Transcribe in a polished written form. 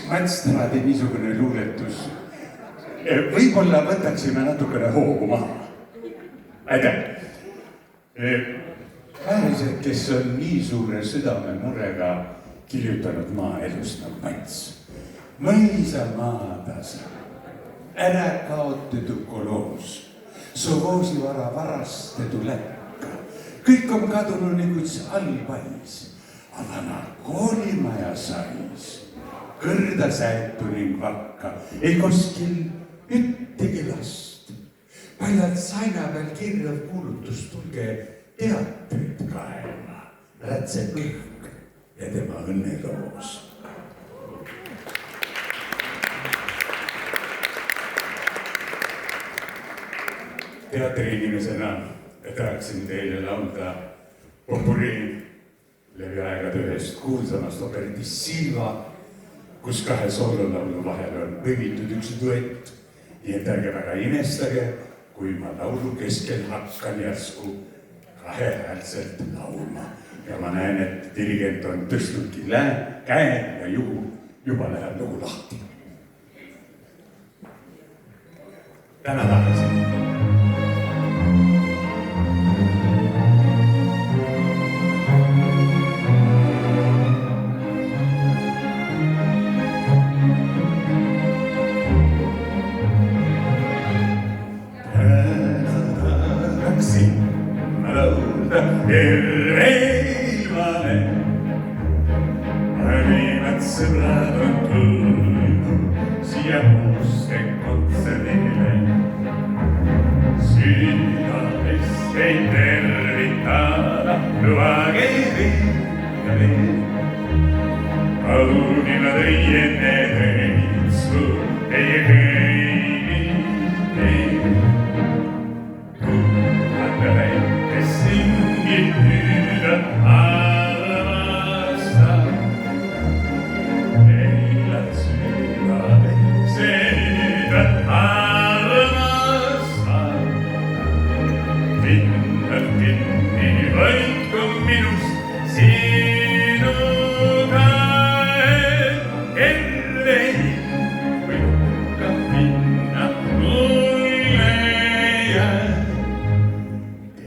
Mats Tänadi niisugune luuletus. Võib-olla võtaksime natukene hoogu maha. Aitäh! Päriselt, kes on nii suure südamemurega kirjutanud maaelust nagu Mats. Mõisamaadasa, ära kaotetu koloos, sovoosivara varastetu läkka. Kõik on kadunud nagu üks allpais, aga narkoolimaja sais. Kõrda säetu ning vakka, ei koskil üttegi last. Paljad saina peal kirjav kuulutus, tulge teatrit kaema, rätse kõhk ja tema õnneloos. Teatriinimesena tahaksin teile laulda popuri läbi aegade ühest kuulsamast operitist Silva, kus kahe soololaulu vahel on põimitud üks duett. Nii et ärge väga imestage, kui ma laulu keskel hakkan järsku kahehäälselt laulma. Ja ma näen, et dirigent on tõstnudki käe ja juba läheb lugu lahti. Täna tagasi. Terveilmane, parimad sõbrad on tulnud siia muuste kontserdile. Südamest ei tervitada, lubage veel ja veel. Kaunimad õiende